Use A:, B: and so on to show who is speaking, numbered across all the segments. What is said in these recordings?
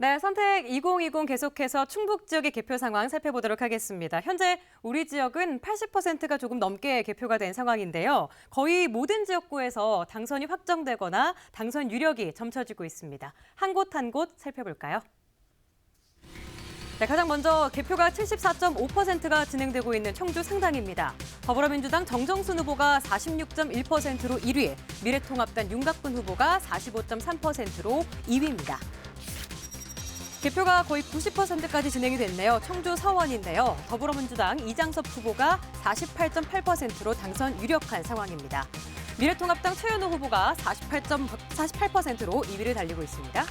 A: 네, 선택 2020 계속해서 충북 지역의 개표 상황 살펴보도록 하겠습니다. 현재 우리 지역은 80%가 조금 넘게 개표가 된 상황인데요. 거의 모든 지역구에서 당선이 확정되거나 당선 유력이 점쳐지고 있습니다. 한 곳 한 곳 살펴볼까요? 네, 가장 먼저 개표가 74.5%가 진행되고 있는 청주 상당입니다. 더불어민주당 정정순 후보가 46.1%로 1위, 미래통합당 윤곽근 후보가 45.3%로 2위입니다. 개표가 거의 90%까지 진행이 됐네요. 청주 서원인데요. 더불어민주당 이장섭 후보가 48.8%로 당선 유력한 상황입니다. 미래통합당 최현우 후보가 48%로 2위를 달리고 있습니다.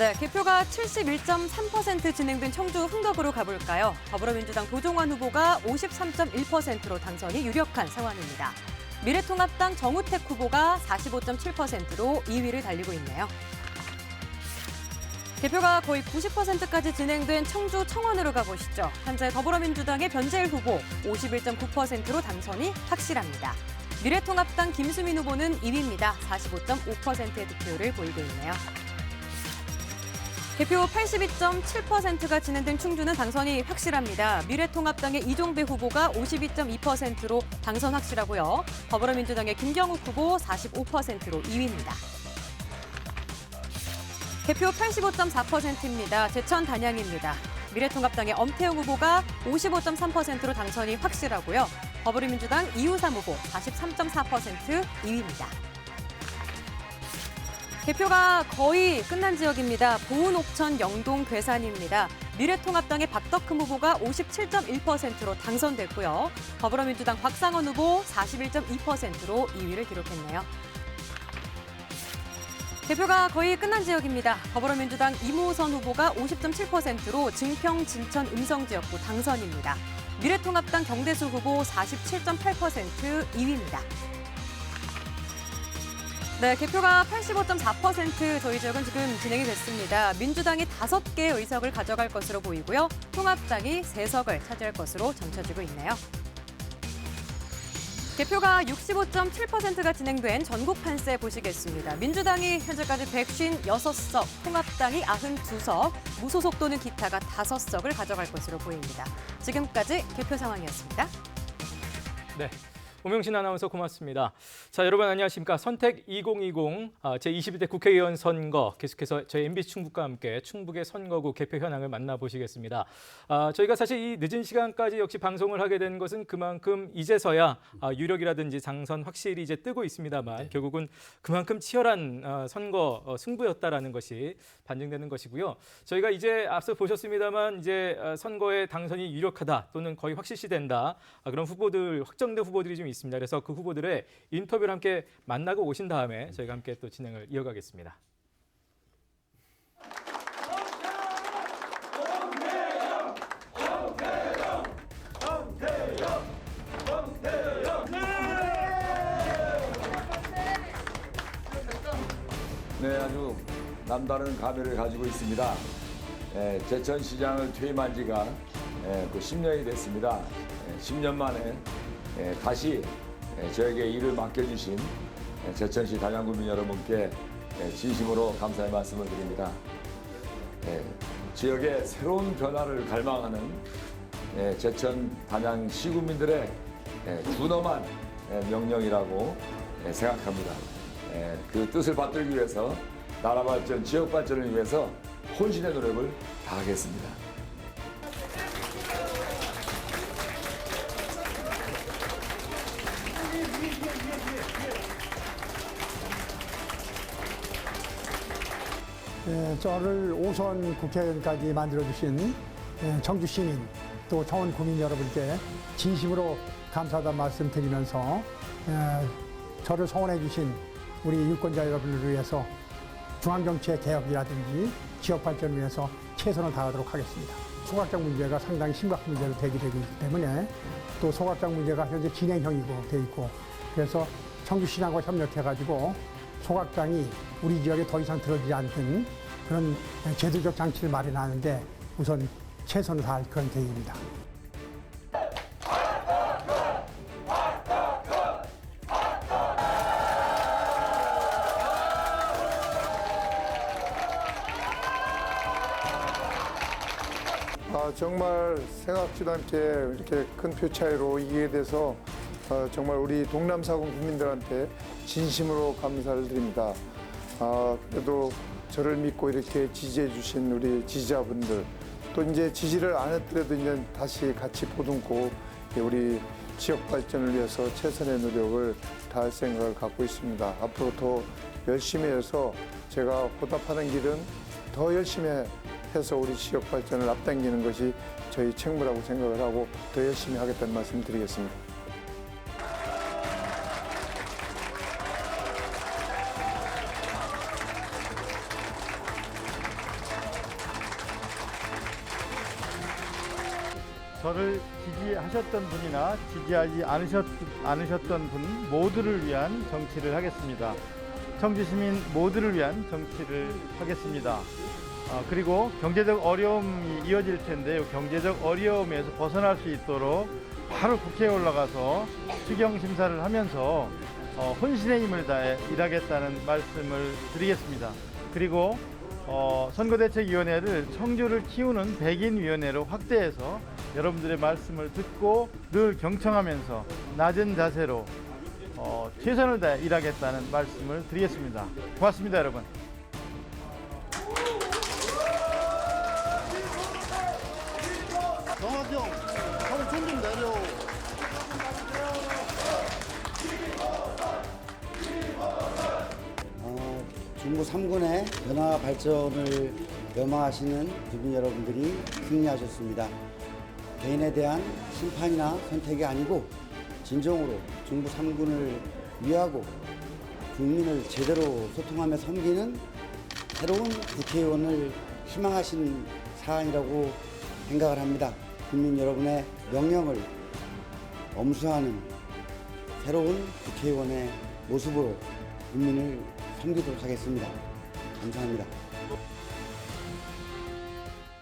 A: 네, 개표가 71.3% 진행된 청주 흥덕으로 가볼까요? 더불어민주당 도종환 후보가 53.1%로 당선이 유력한 상황입니다. 미래통합당 정우택 후보가 45.7%로 2위를 달리고 있네요. 개표가 거의 90%까지 진행된 청주 청원으로 가보시죠. 현재 더불어민주당의 변재일 후보 51.9%로 당선이 확실합니다. 미래통합당 김수민 후보는 2위입니다. 45.5%의 득표율을 보이고 있네요. 개표 82.7%가 진행된 충주는 당선이 확실합니다. 미래통합당의 이종배 후보가 52.2%로 당선 확실하고요. 더불어민주당의 김경욱 후보 45%로 2위입니다. 개표 85.4%입니다. 제천 단양입니다. 미래통합당의 엄태웅 후보가 55.3%로 당선이 확실하고요. 더불어민주당 이우삼 후보 43.4% 2위입니다. 개표가 거의 끝난 지역입니다. 보은, 옥천, 영동, 괴산입니다. 미래통합당의 박덕흠 후보가 57.1%로 당선됐고요. 더불어민주당 박상원 후보 41.2%로 2위를 기록했네요. 개표가 거의 끝난 지역입니다. 더불어민주당 이모선 후보가 50.7%로 증평, 진천, 음성 지역구 당선입니다. 미래통합당 경대수 후보 47.8% 2위입니다. 네, 개표가 85.4% 저희 지역은 지금 진행이 됐습니다. 민주당이 5개의 의석을 가져갈 것으로 보이고요. 통합당이 3석을 차지할 것으로 점쳐지고 있네요. 개표가 65.7%가 진행된 전국 판세 보시겠습니다. 민주당이 현재까지 156석, 통합당이 92석, 무소속 또는 기타가 5석을 가져갈 것으로 보입니다. 지금까지 개표 상황이었습니다.
B: 네. 오명신 아나운서 고맙습니다. 자, 여러분 안녕하십니까. 선택 2020 제22대 국회의원 선거 계속해서 저희 MBC 충북과 함께 충북의 선거구 개표 현황을 만나보시겠습니다. 저희가 사실 이 늦은 시간까지 역시 방송을 하게 된 것은 그만큼 이제서야 유력이라든지 당선 확실히 이제 뜨고 있습니다만 결국은 그만큼 치열한 선거 승부였다라는 것이 반증되는 것이고요. 저희가 이제 앞서 보셨습니다만 이제 선거에 당선이 유력하다 또는 거의 확실시된다 그런 후보들 확정된 후보들이 좀 있습니다. 그래서 그 후보들의 인터뷰를 함께 만나고 오신 다음에 저희가 함께 또 진행을 이어가겠습니다.
C: 네, 아주 남다른 감회를 가지고 있습니다. 제천시장을 퇴임한 지가 10년이 됐습니다. 10년 만에 다시 저에게 일을 맡겨주신 제천시 단양구민 여러분께 진심으로 감사의 말씀을 드립니다. 지역의 새로운 변화를 갈망하는 제천 단양 시구민들의 준엄한 명령이라고 생각합니다. 그 뜻을 받들기 위해서 나라 발전, 지역 발전을 위해서 혼신의 노력을 다하겠습니다.
D: 저를 5선 국회의원까지 만들어주신 청주 시민 또 청원 구민 여러분께 진심으로 감사하다는 말씀 드리면서 저를 성원해 주신 우리 유권자 여러분을 위해서 중앙정치의 개혁이라든지 지역 발전을 위해서 최선을 다하도록 하겠습니다. 소각장 문제가 상당히 심각한 문제로 대기되고 있기 때문에 또 소각장 문제가 현재 진행형이고 돼 있고 그래서 청주시장과 협력해가지고 소각장이 우리 지역에 더 이상 들어지지 않는 그런 제도적 장치를 마련하는데 우선 최선을 다할 그런 계획입니다.
E: 정말 생각지도 않게 이렇게 큰 표 차이로 이기게 돼서 정말 우리 동남사군 국민들한테 진심으로 감사를 드립니다. 그래도 저를 믿고 이렇게 지지해 주신 우리 지지자분들, 또 이제 지지를 안 했더라도 이제 다시 같이 보듬고 우리 지역 발전을 위해서 최선의 노력을 다할 생각을 갖고 있습니다. 앞으로 더 열심히 해서 제가 보답하는 길은 더 열심히 해서 우리 지역 발전을 앞당기는 것이 저희 책무라고 생각을 하고 더 열심히 하겠다는 말씀 드리겠습니다.
F: 저를 지지하셨던 분이나 지지하지 않으셨던 분 모두를 위한 정치를 하겠습니다. 청주시민 모두를 위한 정치를 하겠습니다. 그리고 경제적 어려움이 이어질 텐데 이 경제적 어려움에서 벗어날 수 있도록 바로 국회에 올라가서 추경 심사를 하면서 혼신의 힘을 다해 일하겠다는 말씀을 드리겠습니다. 그리고 선거대책위원회를 청주를 키우는 백인위원회로 확대해서 여러분들의 말씀을 듣고 늘 경청하면서 낮은 자세로 최선을 다해 일하겠다는 말씀을 드리겠습니다. 고맙습니다, 여러분.
G: 정학경, 하루 좀좀 내려. 중부 3군의 변화 발전을 염원하시는 국민 여러분들이 승리하셨습니다. 개인에 대한 심판이나 선택이 아니고 진정으로 중부 3군을 위하고 국민을 제대로 소통하며 섬기는 새로운 국회의원을 희망하신 사안이라고 생각을 합니다. 국민 여러분의 명령을 엄수하는 새로운 국회의원의 모습으로 국민을 섬기도록 하겠습니다. 감사합니다.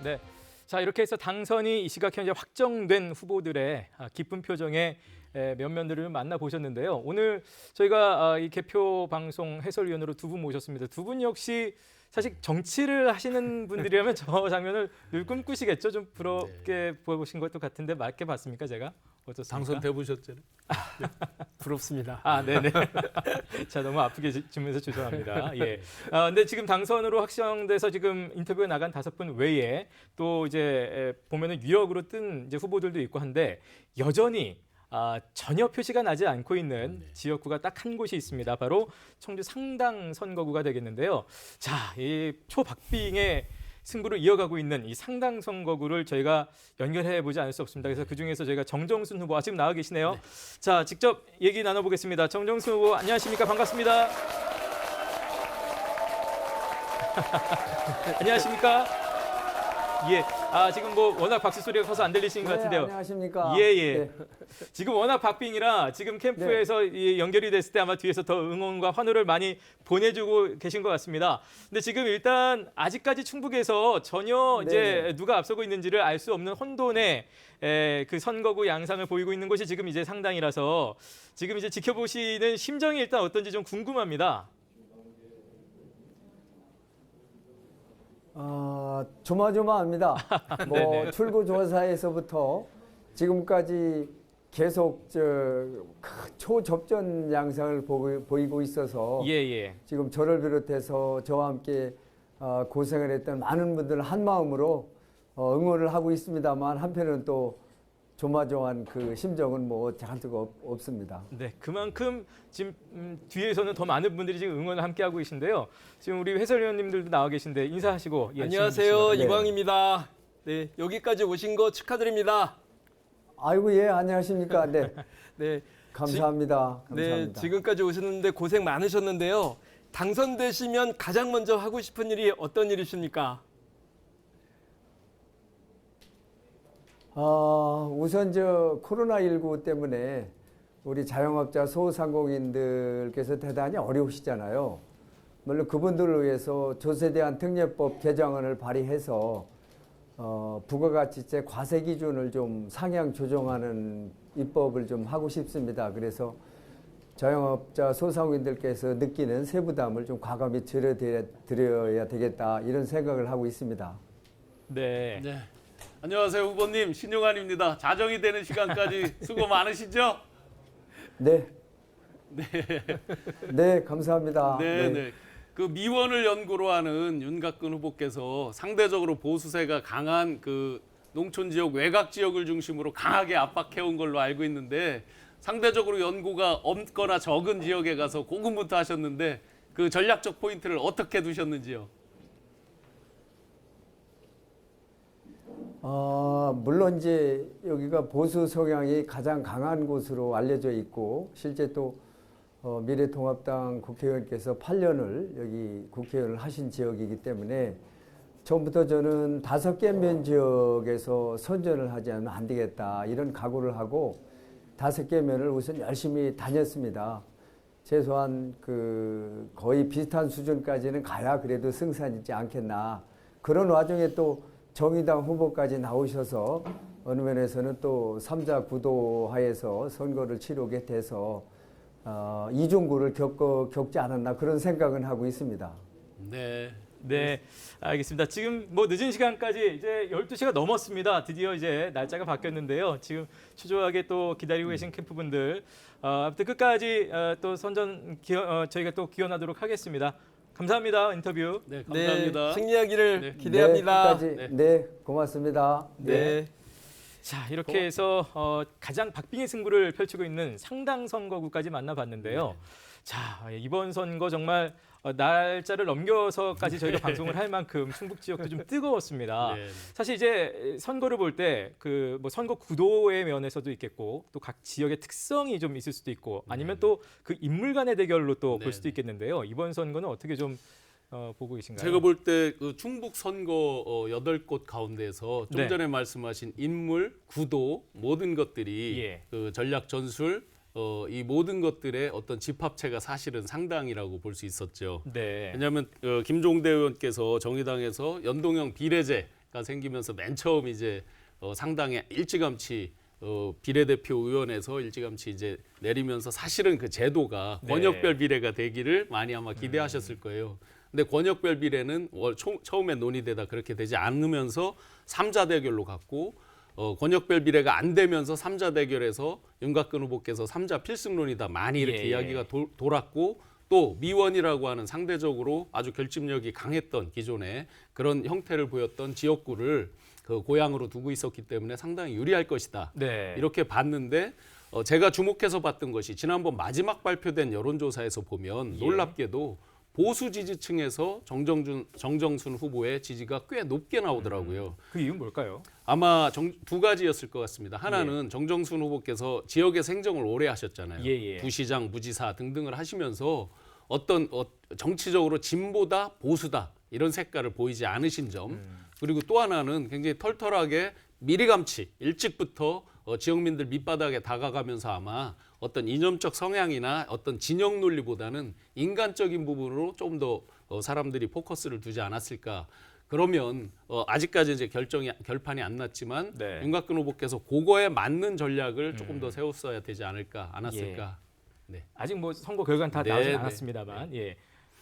B: 네. 자, 이렇게 해서 당선이 이 시각 현재 확정된 후보들의 기쁜 표정의 면면들을 만나보셨는데요. 오늘 저희가 이 개표 방송 해설위원으로 두 분 모셨습니다. 두 분 역시 사실 정치를 하시는 분들이라면 저 장면을 늘 꿈꾸시겠죠? 좀 부럽게 보신 것도 같은데 맞게 봤습니까, 제가? 어떻습니까?
H: 당선돼 보셨잖아요. 부럽습니다.
B: 아, 네네. 자, 너무 아프게 주면서 죄송합니다. 예. 근데 지금 당선으로 확정돼서 지금 인터뷰에 나간 5분 외에 또 이제 보면은 유력으로 뜬 이제 후보들도 있고 한데 여전히 전혀 표시가 나지 않고 있는 지역구가 딱 한 곳이 있습니다. 바로 청주 상당 선거구가 되겠는데요. 자, 이 초박빙의 승부를 이어가고 있는 이 상당 선거구를 저희가 연결해 보지 않을 수 없습니다. 그래서 그중에서 저희가 정정순 후보 지금 나와 계시네요. 네. 자, 직접 얘기 나눠보겠습니다. 정정순 후보 안녕하십니까? 반갑습니다. 안녕하십니까? 예. 지금 뭐 워낙 박수 소리가 커서 안 들리시는 것 같은데요.
I: 안녕하십니까?
B: 예.
I: 네.
B: 지금 워낙 박빙이라 지금 캠프에서 연결이 됐을 때 아마 뒤에서 더 응원과 환호를 많이 보내주고 계신 것 같습니다. 근데 지금 일단 아직까지 충북에서 전혀 이제 누가 앞서고 있는지를 알 수 없는 혼돈의 그 선거구 양상을 보이고 있는 곳이 지금 이제 상당이라서 지금 이제 지켜보시는 심정이 일단 어떤지 좀 궁금합니다.
I: 조마조마합니다. 뭐 출구조사에서부터 지금까지 계속 초접전 양상을 보이고 있어서 지금 저를 비롯해서 저와 함께 고생을 했던 많은 분들 한 마음으로 응원을 하고 있습니다만 한편은 또 조마조마한 그 심정은 뭐 잔뜩 없습니다.
B: 네, 그만큼 지금 뒤에서는 더 많은 분들이 지금 응원을 함께 하고 계신데요. 지금 우리 해설위원님들도 나와 계신데 인사하시고.
H: 안녕하세요, 이광입니다. 네, 여기까지 오신 거 축하드립니다.
I: 아이고 예, 안녕하십니까? 네,
H: 네,
I: 감사합니다.
H: 네, 지금까지 오셨는데 고생 많으셨는데요. 당선되시면 가장 먼저 하고 싶은 일이 어떤 일이십니까?
I: 우선 코로나19 때문에 우리 자영업자 소상공인들께서 대단히 어려우시잖아요. 물론 그분들을 위해서 조세대한 특례법 개정안을 발의해서 부가가치세 과세 기준을 좀 상향 조정하는 입법을 좀 하고 싶습니다. 그래서 자영업자 소상공인들께서 느끼는 세부담을 좀 과감히 줄여드려야 되겠다 이런 생각을 하고 있습니다.
B: 네.
J: 안녕하세요, 후보님. 신용환입니다. 자정이 되는 시간까지 수고 많으시죠?
I: 네. 네, 감사합니다.
J: 네. 그 미원을 연구로 하는 윤곽근 후보께서 상대적으로 보수세가 강한 그 농촌 지역, 외곽 지역을 중심으로 강하게 압박해온 걸로 알고 있는데 상대적으로 연고가 없거나 적은 지역에 가서 고군분투하셨는데 그 전략적 포인트를 어떻게 두셨는지요?
I: 물론 이제 여기가 보수 성향이 가장 강한 곳으로 알려져 있고 실제 또 미래통합당 국회의원께서 8년을 여기 국회의원을 하신 지역이기 때문에 처음부터 저는 5개 면지역에서 선전을 하지 않으면 안 되겠다 이런 각오를 하고 5개 면을 우선 열심히 다녔습니다. 최소한 그 거의 비슷한 수준까지는 가야 그래도 승산이지 않겠나. 그런 와중에 또 정의당 후보까지 나오셔서 어느 면에서는 또 3자 구도 하에서 선거를 치르게 돼서 이중구를 겪지 않았나 그런 생각은 하고 있습니다.
B: 네, 알겠습니다. 지금 뭐 늦은 시간까지 이제 12시가 넘었습니다. 드디어 이제 날짜가 바뀌었는데요. 지금 초조하게 또 기다리고 계신 캠프분들 아무튼 끝까지 또 선전 저희가 또 기원하도록 하겠습니다. 감사합니다. 인터뷰.
H: 네, 감사합니다.
J: 네, 승리하기를 기대합니다.
I: 네, 고맙습니다.
J: 네.
B: 자, 이렇게 해서 가장 박빙의 승부를 펼치고 있는 상당 선거구까지 만나봤는데요. 자, 이번 선거 정말 날짜를 넘겨서까지 저희가 방송을 할 만큼 충북 지역도 좀 뜨거웠습니다. 사실 이제 선거를 볼 때 그 뭐 선거 구도의 면에서도 있겠고 또 각 지역의 특성이 좀 있을 수도 있고 아니면 또 그 인물 간의 대결로 또 볼 수도 있겠는데요. 이번 선거는 어떻게 좀 보고 계신가요?
J: 제가 볼 때 그 충북 선거 8곳 가운데에서 좀 전에 말씀하신 인물, 구도 모든 것들이 그 전략 전술 이 모든 것들의 어떤 집합체가 사실은 상당이라고 볼 수 있었죠. 왜냐하면 김종대 의원께서 정의당에서 연동형 비례제가 생기면서 맨 처음 이제 상당히 일찌감치 비례대표 의원에서 일찌감치 이제 내리면서 사실은 그 제도가 권역별 비례가 되기를 많이 아마 기대하셨을 거예요. 근데 권역별 비례는 처음에 논의되다 그렇게 되지 않으면서 3자 대결로 갔고 권역별 비례가 안 되면서 3자 대결에서 윤곽근 후보께서 3자 필승론이다 많이 이렇게 이야기가 돌았고 또 미원이라고 하는 상대적으로 아주 결집력이 강했던 기존에 그런 형태를 보였던 지역구를 그 고향으로 두고 있었기 때문에 상당히 유리할 것이다. 이렇게 봤는데 제가 주목해서 봤던 것이 지난번 마지막 발표된 여론조사에서 보면 놀랍게도 보수 지지층에서 정정순 후보의 지지가 꽤 높게 나오더라고요.
B: 그 이유는 뭘까요?
J: 아마 두 가지였을 것 같습니다. 하나는 정정순 후보께서 지역에서 행정을 오래 하셨잖아요. 부시장, 부지사 등등을 하시면서 어떤 정치적으로 진보다 보수다 이런 색깔을 보이지 않으신 점. 그리고 또 하나는 굉장히 털털하게 미리감치 일찍부터 지역민들 밑바닥에 다가가면서 아마 어떤 이념적 성향이나 어떤 진영 논리보다는 인간적인 부분으로 좀 더 사람들이 포커스를 두지 않았을까. 그러면 아직까지 이제 결판이 안 났지만 윤곽근 후보께서 그거에 맞는 전략을 조금 더 세웠어야 되지 않았을까.
B: 아직 뭐 선거 결과는 다 나오진 않았습니다만.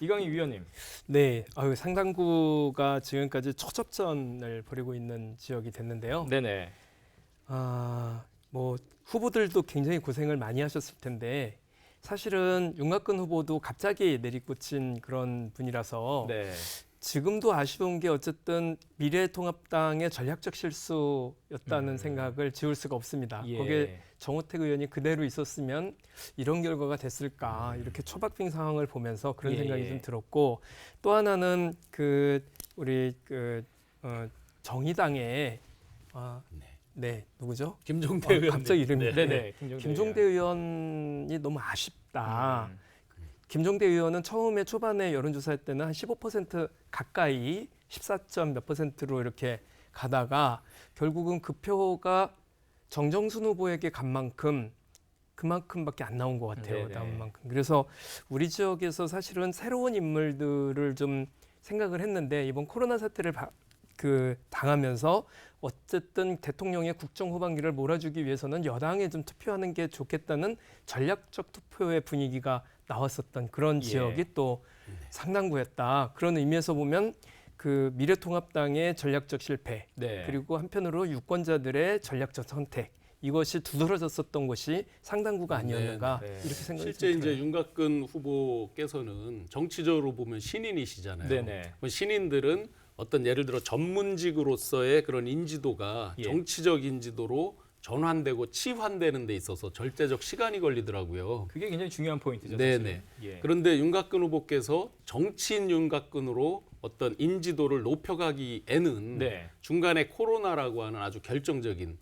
B: 이강희 위원님.
K: 네, 상당구가 지금까지 초접전을 벌이고 있는 지역이 됐는데요. 뭐 후보들도 굉장히 고생을 많이 하셨을 텐데 사실은 윤곽근 후보도 갑자기 내리꽂힌 그런 분이라서 지금도 아쉬운 게 어쨌든 미래통합당의 전략적 실수였다는 생각을 지울 수가 없습니다. 거기에 정호택 의원이 그대로 있었으면 이런 결과가 됐을까 이렇게 초박빙 상황을 보면서 그런 생각이 좀 들었고 또 하나는 우리 정의당의 누구죠?
J: 김종대 의원.
K: 갑자기 이름이
B: 김종대
K: 의원이 너무 아쉽다. 김종대 의원은 처음에 초반에 여론조사할 때는 한 15% 가까이 14점 몇 %로 이렇게 가다가 결국은 그 표가 정정순 후보에게 간 만큼 그만큼밖에 안 나온 것 같아요. 남은 만큼. 그래서 우리 지역에서 사실은 새로운 인물들을 좀 생각을 했는데 이번 코로나 사태를 당하면서 어쨌든 대통령의 국정 후반기를 몰아주기 위해서는 여당에 좀 투표하는 게 좋겠다는 전략적 투표의 분위기가 나왔었던 그런 지역이 또 상당구였다. 그런 의미에서 보면 그 미래통합당의 전략적 실패,
B: 네.
K: 그리고 한편으로 유권자들의 전략적 선택, 이것이 두드러졌었던 것이 상당구가 아니었는가 이렇게 생각이
J: 실제
K: 들어요.
J: 이제 윤곽근 후보께서는 정치적으로 보면 신인이시잖아요.
B: 네네.
J: 신인들은 어떤 예를 들어 전문직으로서의 그런 인지도가 정치적 인지도로 전환되고 치환되는 데 있어서 절대적 시간이 걸리더라고요.
B: 그게 굉장히 중요한 포인트죠.
J: 네네. 그런데 윤곽근 후보께서 정치인 윤곽근으로 어떤 인지도를 높여가기에는 중간에 코로나라고 하는 아주 결정적인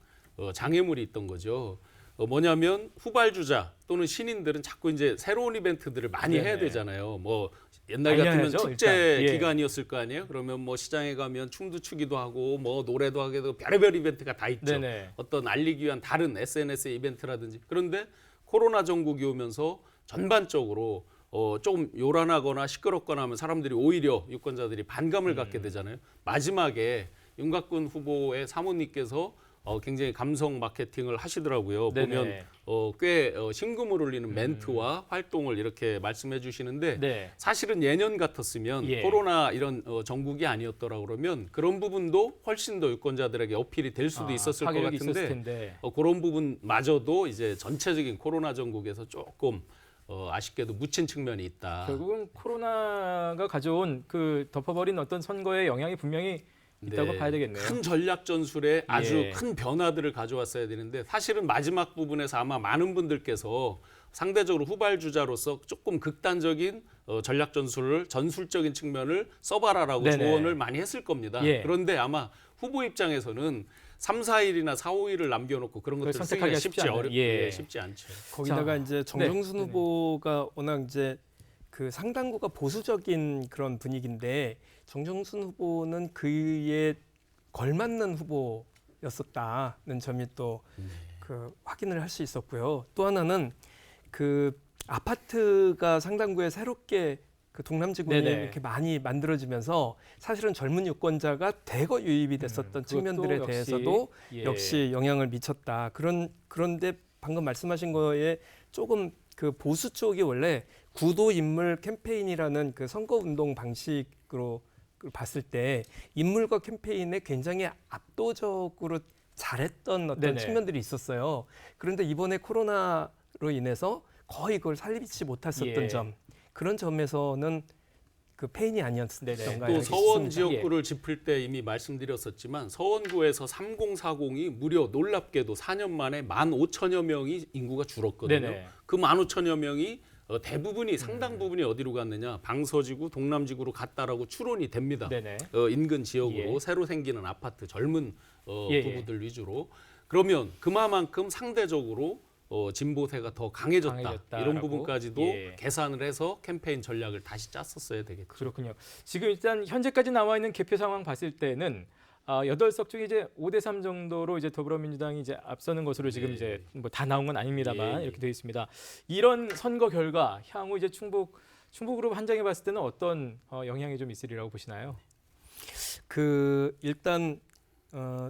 J: 장애물이 있던 거죠. 뭐냐면 후발주자 또는 신인들은 자꾸 이제 새로운 이벤트들을 많이 해야 되잖아요. 뭐 옛날 같으면
B: 알려야죠,
J: 축제
B: 일단.
J: 기간이었을 거 아니에요. 그러면 뭐 시장에 가면 춤도 추기도 하고 뭐 노래도 하게 되고 별의별 이벤트가 다 있죠.
B: 네네.
J: 어떤 알리기 위한 다른 SNS의 이벤트라든지. 그런데 코로나 전국이 오면서 전반적으로 조금 요란하거나 시끄럽거나 하면 사람들이 오히려 유권자들이 반감을 갖게 되잖아요. 마지막에 윤곽근 후보의 사모님께서 굉장히 감성 마케팅을 하시더라고요.
B: 네네.
J: 보면 꽤 심금을 울리는 멘트와 활동을 이렇게 말씀해 주시는데 사실은 예년 같았으면 코로나 이런 전국이 아니었더라 그러면 그런 부분도 훨씬 더 유권자들에게 어필이 될 수도 있었을 것 같은데 그런 부분마저도 이제 전체적인 코로나 전국에서 조금 아쉽게도 묻힌 측면이 있다.
B: 결국은 코로나가 가져온 그 덮어버린 어떤 선거의 영향이 분명히 있다고 봐야 되겠네요.
J: 큰 전략 전술에 아주 큰 변화들을 가져왔어야 되는데 사실은 마지막 부분에서 아마 많은 분들께서 상대적으로 후발주자로서 조금 극단적인 전략 전술적인 측면을 써봐라라고 조언을 많이 했을 겁니다. 그런데 아마 후보 입장에서는 3, 4일이나 4, 5일을 남겨놓고 그런 것들을
B: 선택하기가
J: 쉽지 않죠.
K: 거기다가 이제 정정순 후보가 워낙 이제 그 상당구가 보수적인 그런 분위기인데 정정순 후보는 그에 걸맞는 후보였었다는 점이 또 그 확인을 할 수 있었고요. 또 하나는 그 아파트가 상당구에 새롭게 그 동남지구에 이렇게 많이 만들어지면서 사실은 젊은 유권자가 대거 유입이 됐었던 측면들에 대해서도 역시 영향을 미쳤다. 그런데 방금 말씀하신 거에 조금 그 보수 쪽이 원래 구도 인물 캠페인이라는 그 선거운동 방식으로 봤을 때 인물과 캠페인에 굉장히 압도적으로 잘했던 어떤 측면들이 있었어요. 그런데 이번에 코로나로 인해서 거의 그걸 살리지 못했었던 점, 그런 점에서는 그 페인이 아니었던가.
J: 또 서원 지역구를 짚을 때 이미 말씀드렸었지만 서원구에서 3040이 무려 놀랍게도 4년 만에 15,000여 명이 인구가 줄었거든요. 그 15,000여 명이 대부분이 상당 부분이 어디로 갔느냐, 방서지구, 동남지구로 갔다라고 추론이 됩니다. 인근 지역으로 새로 생기는 아파트, 젊은 부부들 위주로. 그러면 그만큼 상대적으로 진보세가 더 강해졌다. 이런 부분까지도 계산을 해서 캠페인 전략을 다시 짰었어야 되겠죠.
B: 그렇군요. 지금 일단 현재까지 나와 있는 개표 상황 봤을 때는 8석 중에 이제 5대3 정도로 이제 더불어민주당이 이제 앞서는 것으로 지금 이제 뭐 다 나온 건 아닙니다만 이렇게 되어 있습니다. 이런 선거 결과 향후 이제 충북으로 한정해 봤을 때는 어떤 영향이 좀 있으리라고 보시나요?
K: 그 일단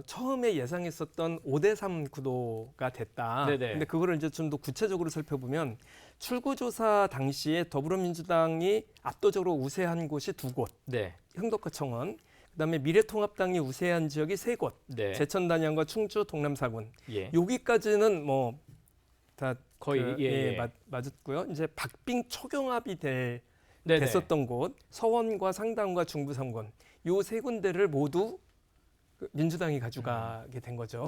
K: 처음에 예상했었던 5대3 구도가 됐다. 근데 그거를 이제 좀 더 구체적으로 살펴보면 출구조사 당시에 더불어민주당이 압도적으로 우세한 곳이 2곳, 흥덕과 청원. 그다음에 미래통합당이 우세한 지역이 3곳, 제천 단양과 충주 동남 4군. 여기까지는 뭐 다 거의 맞았고요. 이제 박빙 초경합이 됐었던 곳, 서원과 상당과 중부 3군. 요 3군데를 모두 민주당이 가져가게 된 거죠.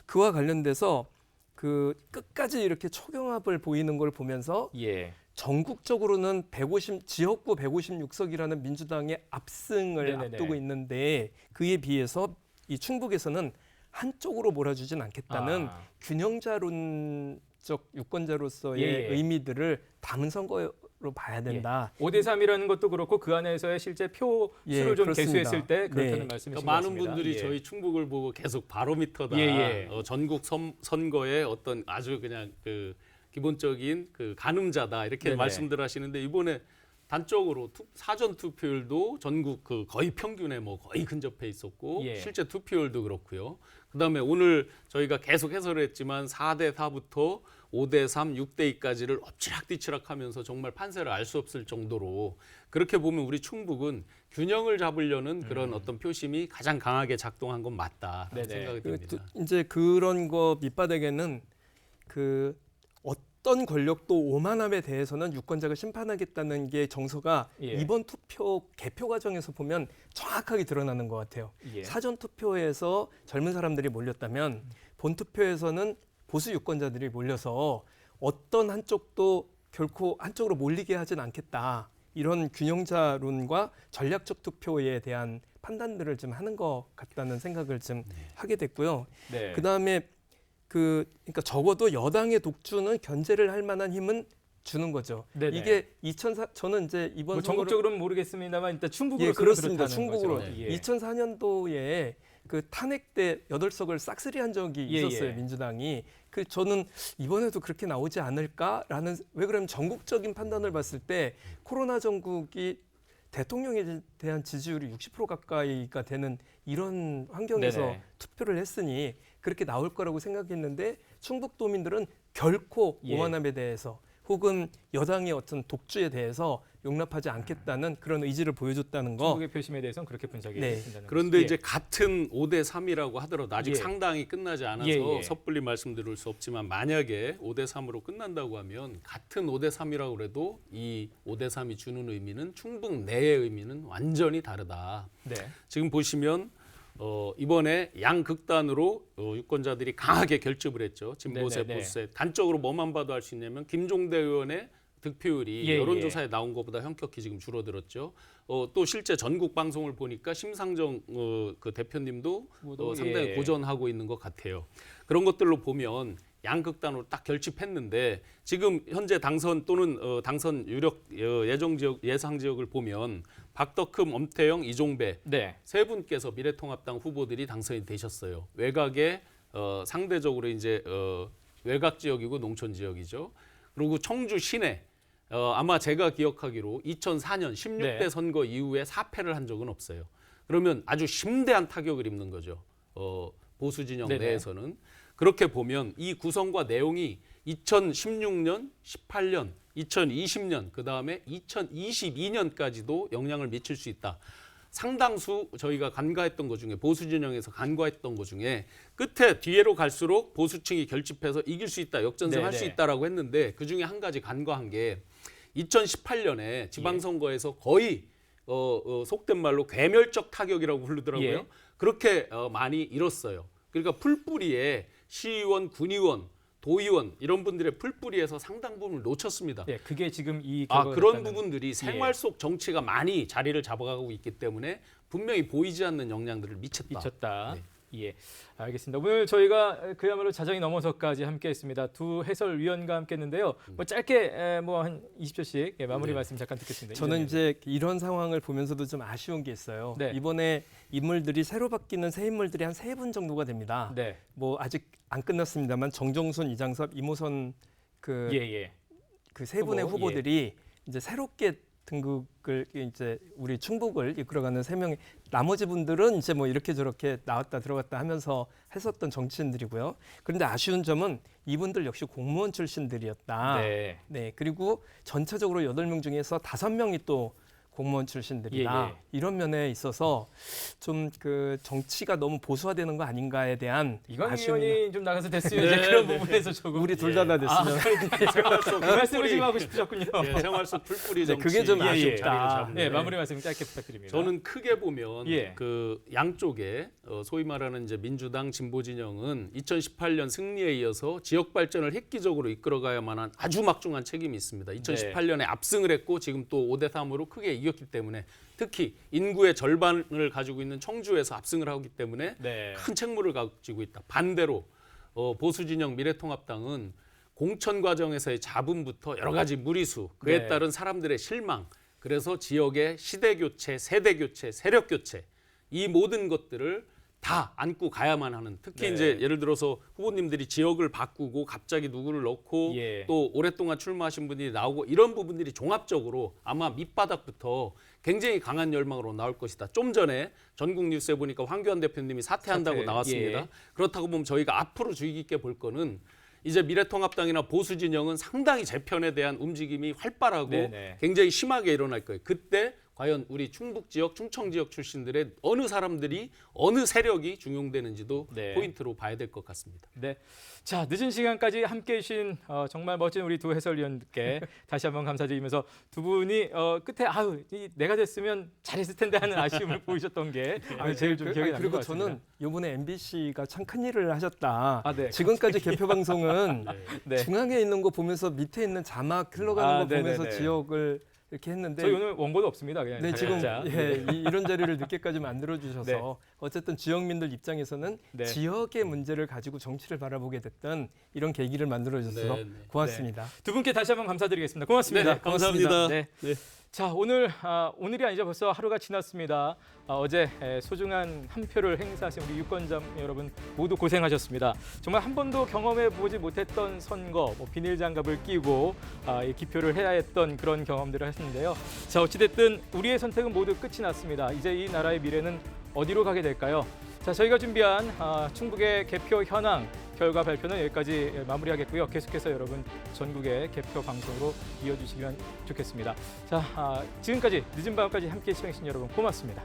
K: 그와 관련돼서 그 끝까지 이렇게 초경합을 보이는 걸 보면서 전국적으로는 지역구 156석이라는 민주당의 압승을 앞두고 있는데 그에 비해서 이 충북에서는 한쪽으로 몰아주진 않겠다는 균형자론적 유권자로서의 의미들을 담은 선거로 봐야 된다.
B: 5대3이라는 것도 그렇고 그 안에서의 실제 표 수를 좀
K: 그렇습니다.
B: 계수했을 때 그렇다는 말씀이신 것 같습니다.
J: 많은 분들이 저희 충북을 보고 계속 바로미터다. 전국 선거의 어떤 아주 그냥 그 기본적인 그 가늠자다 이렇게 말씀들 하시는데 이번에 단적으로 사전 투표율도 전국 그 거의 평균에 뭐 거의 근접해 있었고
B: 예.
J: 실제 투표율도 그렇고요. 그다음에 오늘 저희가 계속 해설을 했지만 4대 4부터 5대 3, 6대 2까지를 엎치락뒤치락 하면서 정말 판세를 알 수 없을 정도로 그렇게 보면 우리 충북은 균형을 잡으려는 그런 어떤 표심이 가장 강하게 작동한 건 맞다라는 생각이 듭니다.
K: 이제 그런 거 밑바닥에는 그 어떤 권력도 오만함에 대해서는 유권자가 심판하겠다는 게 정서가
B: 예.
K: 이번 투표 개표 과정에서 보면 정확하게 드러나는 것 같아요.
B: 예.
K: 사전 투표에서 젊은 사람들이 몰렸다면 본 투표에서는 보수 유권자들이 몰려서 어떤 한쪽도 결코 한쪽으로 몰리게 하진 않겠다. 이런 균형자론과 전략적 투표에 대한 판단들을 좀 하는 것 같다는 생각을 좀 하게 됐고요.
B: 네.
K: 그다음에 그러니까 적어도 여당의 독주는 견제를 할 만한 힘은 주는 거죠.
B: 네네.
K: 이게 저는 이제 이번
B: 뭐 전국적으로는 모르겠습니다만 일단 충북으로
K: 예, 그렇습니다.
B: 그렇다는
K: 충북으로
B: 거죠. 예.
K: 2004년도에 그 탄핵 때 8석을 싹쓸이한 적이
B: 예,
K: 있었어요.
B: 예.
K: 민주당이. 그 저는 이번에도 그렇게 나오지 않을까라는 왜 그러면 전국적인 판단을 봤을 때 코로나 전국이 대통령에 대한 지지율이 60% 가까이가 되는 이런 환경에서
B: 네네.
K: 투표를 했으니 그렇게 나올 거라고 생각했는데 충북도민들은 결코
B: 예.
K: 오만함에 대해서 혹은 여당의 어떤 독주에 대해서 용납하지 않겠다는 그런 의지를 보여줬다는 거.
B: 충북의 표심에 대해서는 그렇게 분석이
K: 네.
B: 된다는
J: 그런데
B: 거죠.
J: 이제 같은 5대 3이라고 하더라도 아직
B: 예.
J: 상당히 끝나지 않아서
B: 예, 예.
J: 섣불리 말씀드릴 수 없지만 만약에 5대 3으로 끝난다고 하면 같은 5대 3이라고 그래도 이 5대 3이 주는 의미는 충북 내의 의미는 완전히 다르다.
B: 네.
J: 지금 보시면 이번에 양극단으로 유권자들이 강하게 결집을 했죠. 진보세,
B: 네네네.
J: 보수세. 단적으로 뭐만 봐도 알 수 있냐면 김종대 의원의 득표율이
B: 예,
J: 여론조사에 나온 것보다 현격히 지금 줄어들었죠. 또 실제 전국 방송을 보니까 심상정 그 대표님도 상당히
B: 예.
J: 고전하고 있는 것 같아요. 그런 것들로 보면 양극단으로 딱 결집했는데 지금 현재 당선 또는 당선 유력 예상 지역을 보면 박덕흠, 엄태영, 이종배
B: 네.
J: 세 분께서 미래통합당 후보들이 당선이 되셨어요. 외곽에 상대적으로 이제 외곽 지역이고 농촌 지역이죠. 그리고 청주 시내 아마 제가 기억하기로 2004년 16대
B: 네.
J: 선거 이후에 사패를 한 적은 없어요. 그러면 아주 심대한 타격을 입는 거죠. 보수 진영
B: 네네.
J: 내에서는. 그렇게 보면 이 구성과 내용이 2016년, 18년, 2020년, 그다음에 2022년까지도 영향을 미칠 수 있다. 상당수 저희가 간과했던 것 중에 보수 진영에서 간과했던 것 중에 끝에 뒤로 갈수록 보수층이 결집해서 이길 수 있다, 역전승할
B: 네네.
J: 수 있다라고 했는데 그 중에 한 가지 간과한 게 2018년에 지방선거에서 거의 속된 말로 괴멸적 타격이라고 부르더라고요.
B: 예.
J: 그렇게 많이 잃었어요. 그러니까 풀뿌리에 시의원, 군의원, 도의원 이런 분들의 풀뿌리에서 상당 부분을 놓쳤습니다.
B: 네, 그게 지금 이
J: 그런
B: 결과였다는-
J: 부분들이 생활 속 정치가 많이 자리를 잡아가고 있기 때문에 분명히 보이지 않는 영향들을 미쳤다.
B: 네. 예, 알겠습니다. 오늘 저희가 그야말로 자정이 넘어서까지 함께했습니다. 두 해설위원과 함께했는데요. 뭐 짧게 뭐 한 20초씩 마무리
J: 네.
B: 말씀 잠깐 듣겠습니다.
K: 저는
B: 이전에.
K: 이제 이런 상황을 보면서도 좀 아쉬운 게 있어요.
B: 네.
K: 이번에 인물들이 새로 바뀌는 새 인물들이 한 3분 정도가 됩니다.
B: 네,
K: 뭐 아직 안 끝났습니다만 정정순, 이장섭, 이모선 그
B: 예.
K: 세 분의
B: 후보,
K: 후보들이 이제 새롭게 등극을 이제 우리 충북을 이끌어가는 3명이 나머지 분들은 이제 뭐 이렇게 저렇게 나왔다 들어갔다 하면서 했었던 정치인들이고요. 그런데 아쉬운 점은 이분들 역시 공무원 출신들이었다.
B: 네.
K: 네, 그리고 전체적으로 8명 중에서 5명이 또 공무원 출신들이다.
B: 예.
K: 이런 면에 있어서 좀 그 정치가 너무 보수화되는 거 아닌가에 대한
B: 이건
K: 아쉬움이
B: 의원이 좀 나가서 됐으면
J: 네,
B: 이제 그런
J: 네.
B: 부분에서 조금
K: 우리 둘 다 됐으면
B: 그 말씀을 지금 하고 싶으셨군요.
J: 예, 생활 속 풀뿌리
K: 네,
J: 정치.
K: 그게 좀
B: 예, 예.
J: 자리를
K: 아쉽다.
J: 잡는
B: 네,
J: 거예요.
B: 마무리 말씀 짧게 부탁드립니다.
J: 저는 크게 보면
B: 예.
J: 그 양쪽에 소위 말하는 이제 민주당 진보 진영은 2018년 승리에 이어서 지역 발전을 획기적으로 이끌어가야만 한 아주 막중한 책임이 있습니다. 2018년에 압승을 했고 지금 또 5대 3으로 크게 이겼기 때문에 특히 인구의 절반을 가지고 있는 청주에서 압승을 하기 때문에
B: 네.
J: 큰 책무를 가지고 있다. 반대로 보수 진영 미래통합당은 공천 과정에서의 잡음부터 여러 가지 무리수, 그에
B: 네.
J: 따른 사람들의 실망, 그래서 지역의 시대 교체, 세대 교체, 세력 교체 이 모든 것들을 다 안고 가야만 하는, 특히
B: 네.
J: 이제 예를 들어서 후보님들이 지역을 바꾸고 갑자기 누구를 넣고
B: 예.
J: 또 오랫동안 출마하신 분들이 나오고 이런 부분들이 종합적으로 아마 밑바닥부터 굉장히 강한 열망으로 나올 것이다. 좀 전에 전국 뉴스에 보니까 황교안 대표님이 사퇴한다고
B: 사퇴.
J: 나왔습니다.
B: 예.
J: 그렇다고 보면 저희가 앞으로 주의 깊게 볼 거는 이제 미래통합당이나 보수 진영은 상당히 재편에 대한 움직임이 활발하고
B: 네네.
J: 굉장히 심하게 일어날 거예요. 그때 과연 우리 충북 지역, 충청 지역 출신들의 어느 사람들이, 어느 세력이 중용되는지도
B: 네.
J: 포인트로 봐야 될 것 같습니다.
B: 네. 자, 늦은 시간까지 함께해 주신 정말 멋진 우리 두 해설위원께 다시 한번 감사드리면서 두 분이 끝에 내가 됐으면 잘했을 텐데 하는 아쉬움을 보이셨던 게 제일 좀 기억에 남는
K: 그리고
B: 것 같습니다.
K: 저는 이번에 MBC가 참 큰일을 하셨다.
B: 네.
K: 지금까지 개표 방송은
B: 네.
K: 중앙에 있는 거 보면서 밑에 있는 자막 흘러가는 거 보면서
B: 네네네.
K: 지역을 이렇게 했는데
B: 저희 오늘 원고도 없습니다. 그냥
K: 네, 지금
B: 각자.
K: 이런 자료를 늦게까지 만들어 주셔서
B: 네.
K: 어쨌든 지역민들 입장에서는
B: 네.
K: 지역의 문제를 가지고 정치를 바라보게 됐던 이런 계기를 만들어 주셔서
J: 네, 네.
K: 고맙습니다.
B: 두 분께 다시 한번 감사드리겠습니다. 고맙습니다.
J: 네, 감사합니다.
B: 네.
J: 네.
B: 자, 오늘이 아니죠. 벌써 하루가 지났습니다. 어제 소중한 한 표를 행사하신 우리 유권자 여러분 모두 고생하셨습니다. 정말 한 번도 경험해 보지 못했던 선거, 비닐 장갑을 끼고 기표를 해야 했던 그런 경험들을 했는데요. 자, 어찌됐든 우리의 선택은 모두 끝이 났습니다. 이제 이 나라의 미래는 어디로 가게 될까요? 자, 저희가 준비한 충북의 개표 현황 결과 발표는 여기까지 마무리하겠고요. 계속해서 여러분 전국의 개표 방송으로 이어주시면 좋겠습니다. 자, 지금까지 늦은 밤까지 함께해 주신 여러분 고맙습니다.